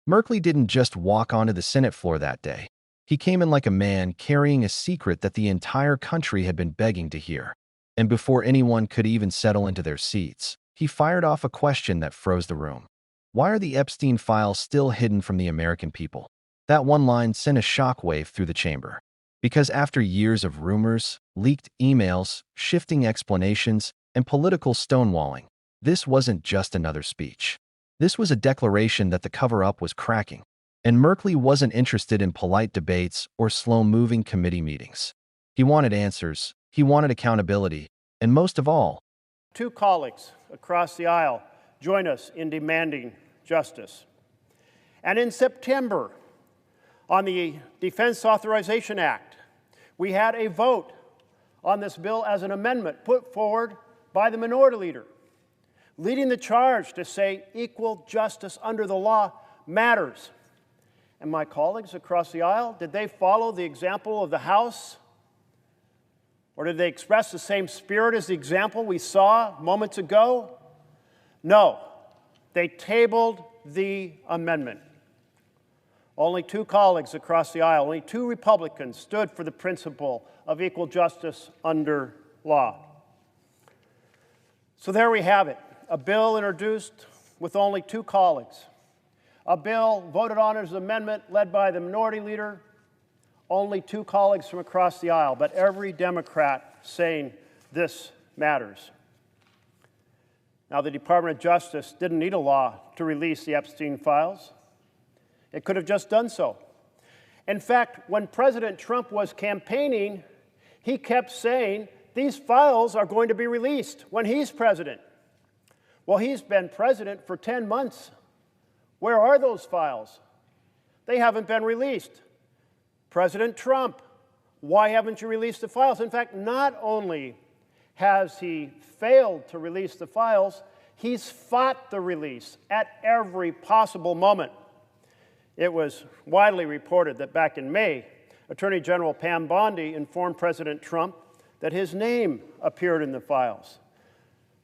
Merkley didn't just walk onto the Senate floor that day. He came in like a man carrying a secret that the entire country had been begging to hear. And before anyone could even settle into their seats, he fired off a question that froze the room. Why are the Epstein files still hidden from the American people? That one line sent a shockwave through the chamber. Because after years of rumors, leaked emails, shifting explanations, and political stonewalling, this wasn't just another speech. This was a declaration that the cover-up was cracking. And Merkley wasn't interested in polite debates or slow-moving committee meetings. He wanted answers, he wanted accountability, and most of all, two colleagues across the aisle join us in demanding justice. And in September, on the Defense Authorization Act, we had a vote on this bill as an amendment put forward by the minority leader, leading the charge to say equal justice under the law matters. And my colleagues across the aisle, did they follow the example of the House? Or did they express the same spirit as the example we saw moments ago? No, they tabled the amendment. Only two colleagues across the aisle, only two Republicans stood for the principle of equal justice under law. So there we have it, a bill introduced with only two colleagues. A bill voted on as an amendment led by the minority leader, only two colleagues from across the aisle, but every Democrat saying this matters. Now, the Department of Justice didn't need a law to release the Epstein files. It could have just done so. In fact, when President Trump was campaigning, he kept saying these files are going to be released when he's president. Well, he's been president for 10 months. Where are those files? They haven't been released. President Trump, why haven't you released the files? In fact, not only has he failed to release the files, he's fought the release at every possible moment. It was widely reported that back in May, Attorney General Pam Bondi informed President Trump that his name appeared in the files.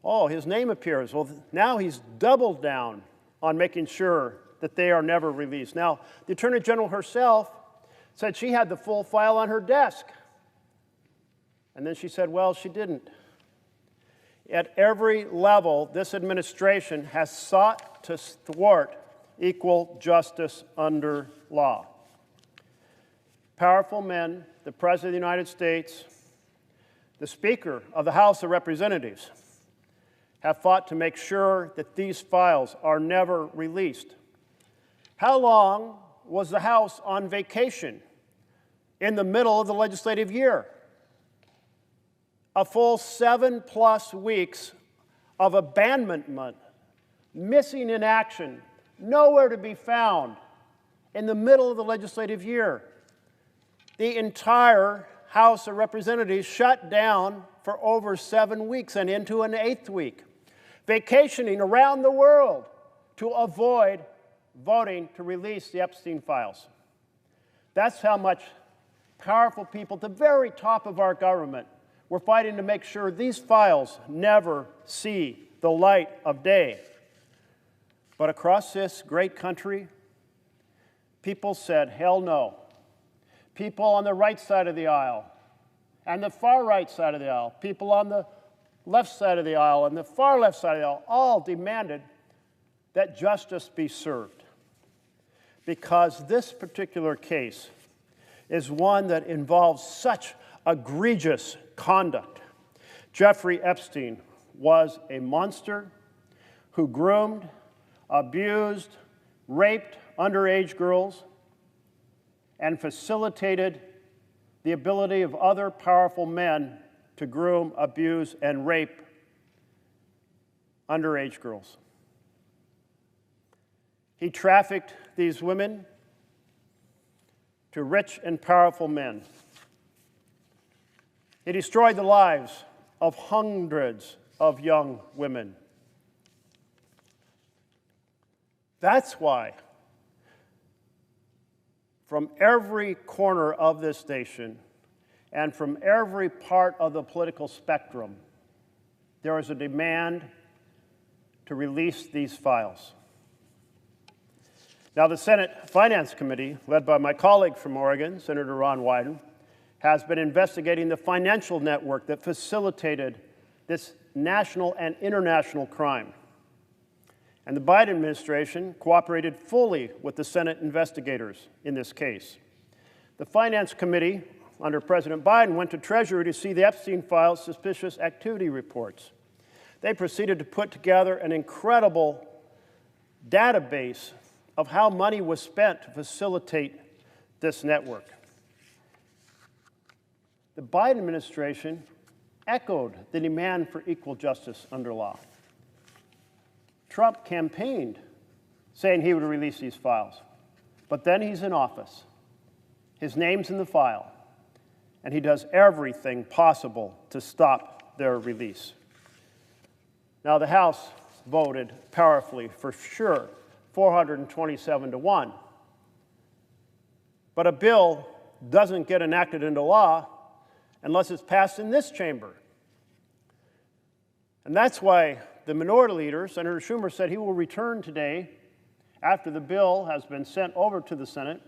Oh, his name appears. Well, now he's doubled down on making sure that they are never released. Now, the Attorney General herself said she had the full file on her desk. And then she said, well, she didn't. At every level, this administration has sought to thwart equal justice under law. Powerful men, the President of the United States, the Speaker of the House of Representatives, have fought to make sure that these files are never released. How long was the House on vacation in the middle of the legislative year? A full 7+ weeks of abandonment, missing in action, nowhere to be found in the middle of the legislative year. The entire House of Representatives shut down for over 7 weeks and into an 8th week, vacationing around the world to avoid voting to release the Epstein files. That's how much powerful people at the very top of our government were fighting to make sure these files never see the light of day. But across this great country, people said, hell no. People on the right side of the aisle and the far right side of the aisle, people on the left side of the aisle and the far left side of the aisle, all demanded that justice be served. Because this particular case is one that involves such egregious conduct. Jeffrey Epstein was a monster who groomed, abused, raped underage girls, and facilitated the ability of other powerful men to groom, abuse, and rape underage girls. He trafficked these women to rich and powerful men. He destroyed the lives of hundreds of young women. That's why, from every corner of this nation and from every part of the political spectrum, there is a demand to release these files. Now, the Senate Finance Committee, led by my colleague from Oregon, Senator Ron Wyden, has been investigating the financial network that facilitated this national and international crime. And the Biden administration cooperated fully with the Senate investigators in this case. The Finance Committee, under President Biden, went to Treasury to see the Epstein files' suspicious activity reports. They proceeded to put together an incredible database of how money was spent to facilitate this network. The Biden administration echoed the demand for equal justice under law. Trump campaigned saying he would release these files, but then he's in office. His name's in the file, and he does everything possible to stop their release. Now, the House voted powerfully, for sure, 427 to 1. But a bill doesn't get enacted into law unless it's passed in this chamber. And that's why the minority leader, Senator Schumer, said he will return today after the bill has been sent over to the Senate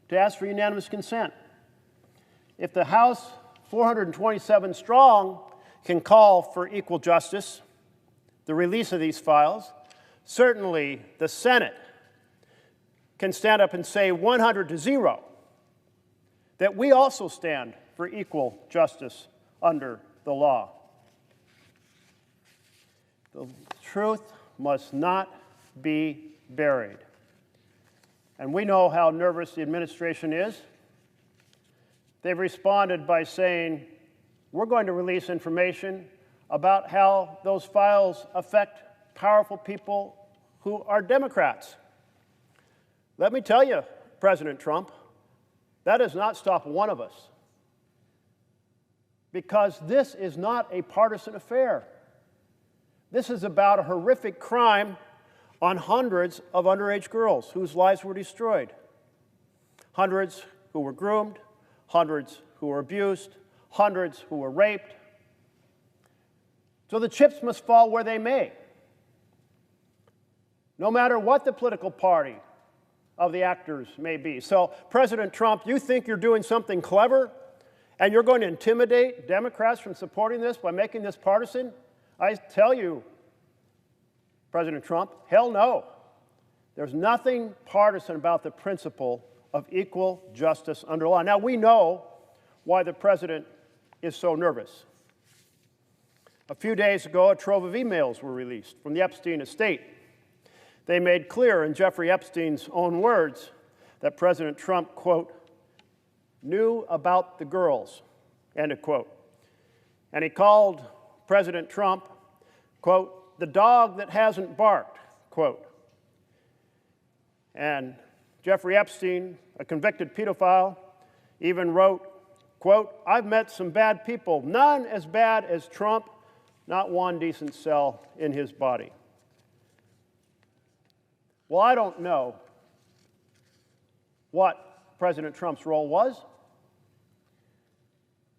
to ask for unanimous consent. If the House, 427 strong, can call for equal justice, the release of these files, certainly the Senate can stand up and say 100 to 0 that we also stand for equal justice under the law. The truth must not be buried. And we know how nervous the administration is. They've responded by saying, we're going to release information about how those files affect powerful people who are Democrats. Let me tell you, President Trump, that does not stop one of us. Because this is not a partisan affair. This is about a horrific crime on hundreds of underage girls whose lives were destroyed. Hundreds who were groomed, hundreds who were abused, hundreds who were raped. So the chips must fall where they may. No matter what the political party of the actors may be. So, President Trump, you think you're doing something clever and you're going to intimidate Democrats from supporting this by making this partisan? I tell you, President Trump, hell no. There's nothing partisan about the principle of equal justice under law. Now, we know why the president is so nervous. A few days ago, a trove of emails were released from the Epstein estate. They made clear, in Jeffrey Epstein's own words, that President Trump, quote, knew about the girls, end of quote. And he called President Trump, quote, the dog that hasn't barked, quote. And Jeffrey Epstein, a convicted pedophile, even wrote, quote, I've met some bad people, none as bad as Trump, not one decent cell in his body. Well, I don't know what President Trump's role was.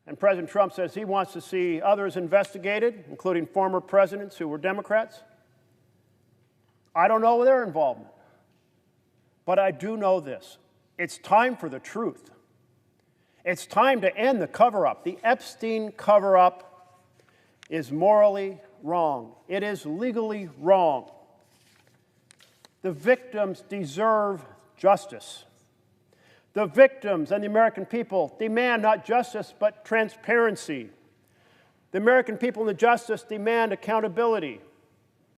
And President Trump says he wants to see others investigated, including former presidents who were Democrats. I don't know their involvement. But I do know this. It's time for the truth. It's time to end the cover-up. The Epstein cover-up is morally wrong. It is legally wrong. The victims deserve justice. The victims and the American people demand not justice, but transparency. The American people and the justice demand accountability.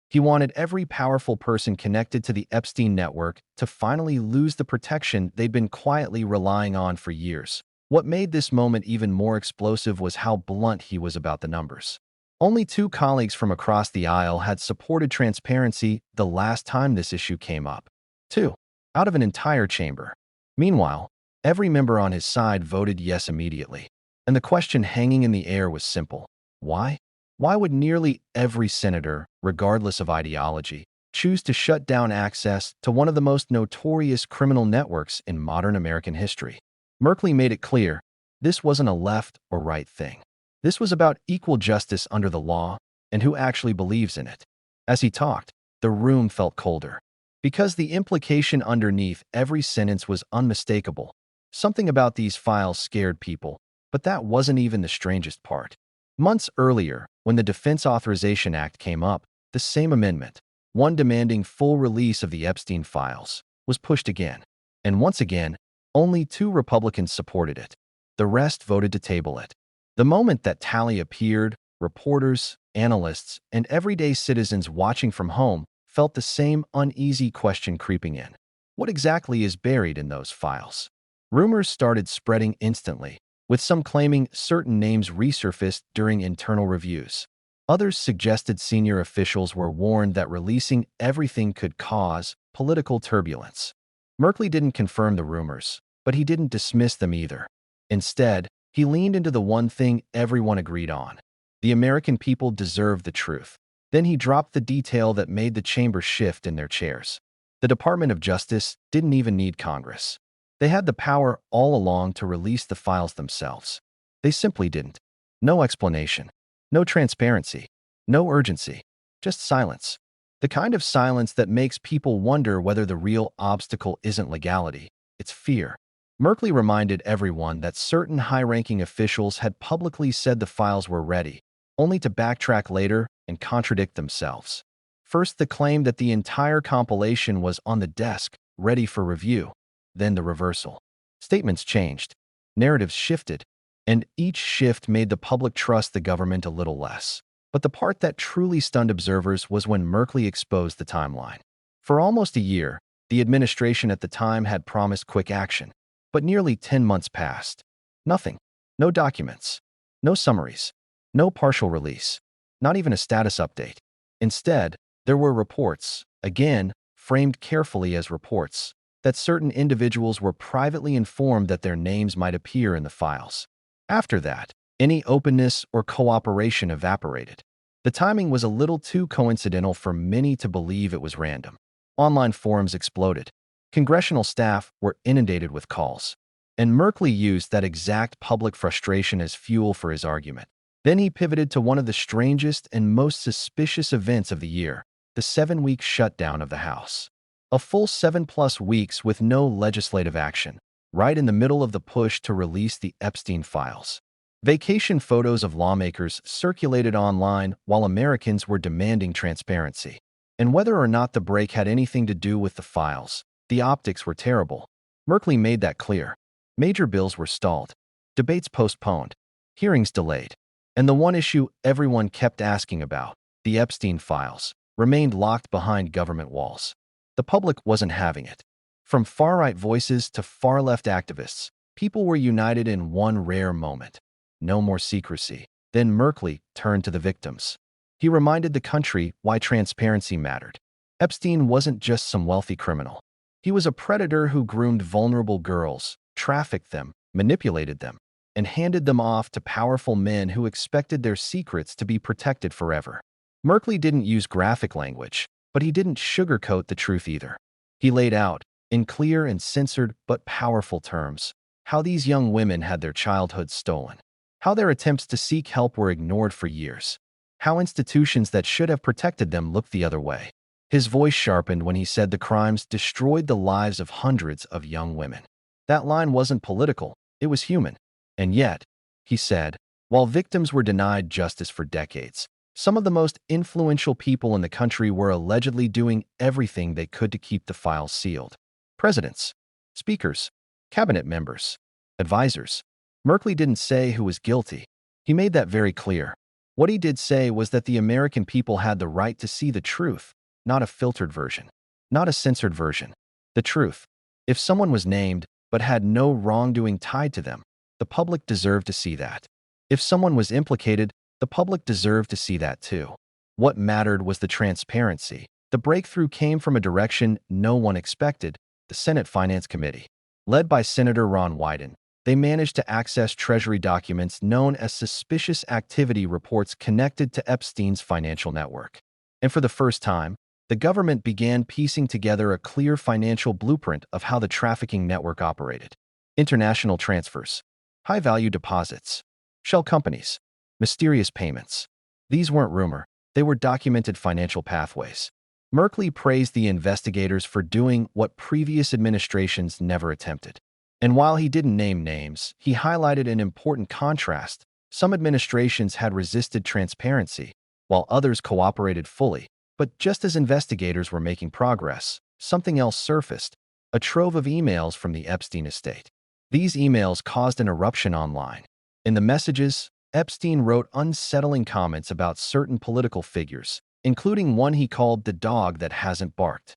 He wanted every powerful person connected to the Epstein network to finally lose the protection they'd been quietly relying on for years. What made this moment even more explosive was how blunt he was about the numbers. Only 2 colleagues from across the aisle had supported transparency the last time this issue came up. 2 out of an entire chamber. Meanwhile, every member on his side voted yes immediately. And the question hanging in the air was simple. Why? Why would nearly every senator, regardless of ideology, choose to shut down access to one of the most notorious criminal networks in modern American history? Merkley made it clear, this wasn't a left or right thing. This was about equal justice under the law and who actually believes in it. As he talked, the room felt colder. because the implication underneath every sentence was unmistakable. Something about these files scared people, but that wasn't even the strangest part. Months earlier, when the Defense Authorization Act came up, the same amendment, one demanding full release of the Epstein files, was pushed again. And once again, only 2 Republicans supported it. The rest voted to table it. The moment that tally appeared, reporters, analysts, and everyday citizens watching from home felt the same uneasy question creeping in. What exactly is buried in those files? Rumors started spreading instantly, with some claiming certain names resurfaced during internal reviews. Others suggested senior officials were warned that releasing everything could cause political turbulence. Merkley didn't confirm the rumors, but he didn't dismiss them either. Instead, he leaned into the one thing everyone agreed on. The American people deserved the truth. Then he dropped the detail that made the chamber shift in their chairs. The Department of Justice didn't even need Congress. They had the power all along to release the files themselves. They simply didn't. No explanation. No transparency. No urgency. Just silence. The kind of silence that makes people wonder whether the real obstacle isn't legality, it's fear. Merkley reminded everyone that certain high-ranking officials had publicly said the files were ready, only to backtrack later and contradict themselves. First, the claim that the entire compilation was on the desk, ready for review. Then the reversal. Statements changed, narratives shifted, and each shift made the public trust the government a little less. But the part that truly stunned observers was when Merkley exposed the timeline. For almost a year, the administration at the time had promised quick action, but nearly 10 months passed. Nothing. No documents. No summaries. No partial release. Not even a status update. Instead, there were reports, again, framed carefully as reports, that certain individuals were privately informed that their names might appear in the files. After that, any openness or cooperation evaporated. The timing was a little too coincidental for many to believe it was random. Online forums exploded. Congressional staff were inundated with calls. And Merkley used that exact public frustration as fuel for his argument. Then he pivoted to one of the strangest and most suspicious events of the year, the 7-week shutdown of the House. A full 7+ weeks with no legislative action, right in the middle of the push to release the Epstein files. Vacation photos of lawmakers circulated online while Americans were demanding transparency. And whether or not the break had anything to do with the files, the optics were terrible. Merkley made that clear. Major bills were stalled, debates postponed, hearings delayed. And the one issue everyone kept asking about, the Epstein files, remained locked behind government walls. The public wasn't having it. From far-right voices to far-left activists, people were united in one rare moment. No more secrecy. Then Merkley turned to the victims. He reminded the country why transparency mattered. Epstein wasn't just some wealthy criminal. He was a predator who groomed vulnerable girls, trafficked them, manipulated them, and handed them off to powerful men who expected their secrets to be protected forever. Merkley didn't use graphic language, but he didn't sugarcoat the truth either. He laid out, in clear and censored but powerful terms, how these young women had their childhoods stolen, how their attempts to seek help were ignored for years, how institutions that should have protected them looked the other way. His voice sharpened when he said the crimes destroyed the lives of hundreds of young women. That line wasn't political, it was human. And yet, he said, while victims were denied justice for decades, some of the most influential people in the country were allegedly doing everything they could to keep the files sealed. Presidents, speakers, cabinet members, advisors. Merkley didn't say who was guilty. He made that very clear. What he did say was that the American people had the right to see the truth, not a filtered version, not a censored version. The truth. If someone was named but had no wrongdoing tied to them, the public deserved to see that. If someone was implicated, the public deserved to see that too. What mattered was the transparency. The breakthrough came from a direction no one expected, the Senate Finance Committee. Led by Senator Ron Wyden, they managed to access Treasury documents known as suspicious activity reports connected to Epstein's financial network. And for the first time, the government began piecing together a clear financial blueprint of how the trafficking network operated. International transfers, high-value deposits, shell companies, mysterious payments. These weren't rumor, they were documented financial pathways. Merkley praised the investigators for doing what previous administrations never attempted. And while he didn't name names, he highlighted an important contrast. Some administrations had resisted transparency, while others cooperated fully. But just as investigators were making progress, something else surfaced, a trove of emails from the Epstein estate. These emails caused an eruption online. In the messages, Epstein wrote unsettling comments about certain political figures, including one he called the dog that hasn't barked.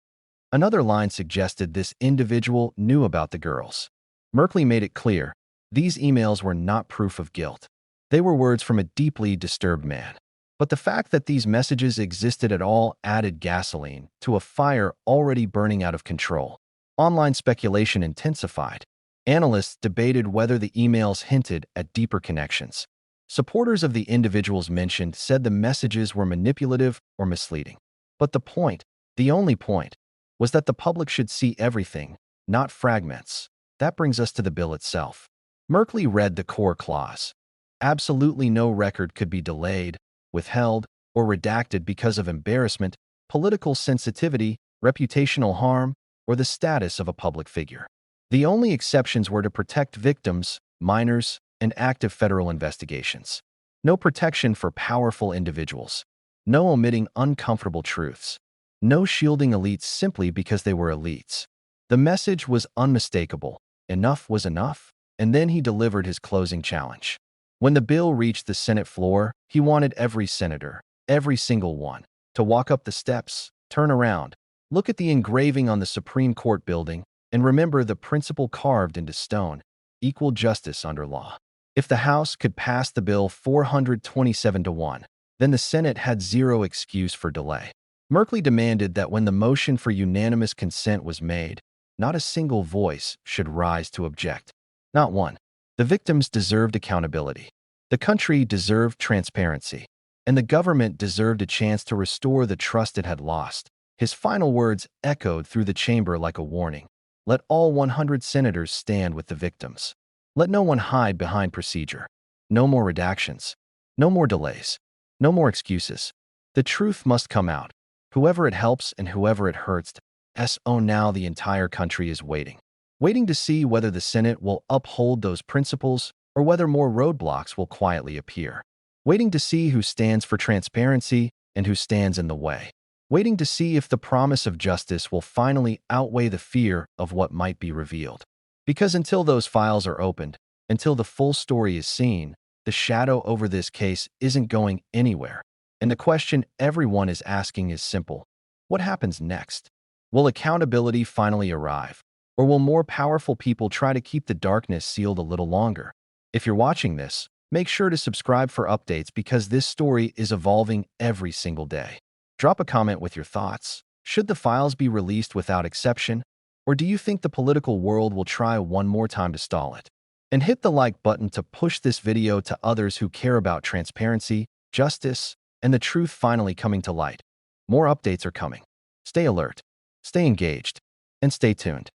Another line suggested this individual knew about the girls. Merkley made it clear, these emails were not proof of guilt. They were words from a deeply disturbed man. But the fact that these messages existed at all added gasoline to a fire already burning out of control. Online speculation intensified. Analysts debated whether the emails hinted at deeper connections. Supporters of the individuals mentioned said the messages were manipulative or misleading. But the only point, was that the public should see everything, not fragments. That brings us to the bill itself. Merkley read the core clause. Absolutely no record could be delayed, withheld, or redacted because of embarrassment, political sensitivity, reputational harm, or the status of a public figure. The only exceptions were to protect victims, minors, and active federal investigations. No protection for powerful individuals. No omitting uncomfortable truths. No shielding elites simply because they were elites. The message was unmistakable. Enough was enough, and then he delivered his closing challenge. When the bill reached the Senate floor, he wanted every senator, every single one, to walk up the steps, turn around, look at the engraving on the Supreme Court building, and remember the principle carved into stone: equal justice under law. If the House could pass the bill 427-1, then the Senate had zero excuse for delay. Merkley demanded that when the motion for unanimous consent was made, not a single voice should rise to object. Not one. The victims deserved accountability. The country deserved transparency. And the government deserved a chance to restore the trust it had lost. His final words echoed through the chamber like a warning. Let all 100 senators stand with the victims. Let no one hide behind procedure. No more redactions. No more delays. No more excuses. The truth must come out. Whoever it helps and whoever it hurts. Now the entire country is waiting to see whether the Senate will uphold those principles or whether more roadblocks will quietly appear. Waiting to see who stands for transparency and who stands in the way. Waiting to see if the promise of justice will finally outweigh the fear of what might be revealed. Because until those files are opened, until the full story is seen, the shadow over this case isn't going anywhere. And the question everyone is asking is simple. What happens next? Will accountability finally arrive? Or will more powerful people try to keep the darkness sealed a little longer? If you're watching this, make sure to subscribe for updates because this story is evolving every single day. Drop a comment with your thoughts. Should the files be released without exception? Or do you think the political world will try one more time to stall it? And hit the like button to push this video to others who care about transparency, justice, and the truth finally coming to light. More updates are coming. Stay alert, stay engaged, and stay tuned.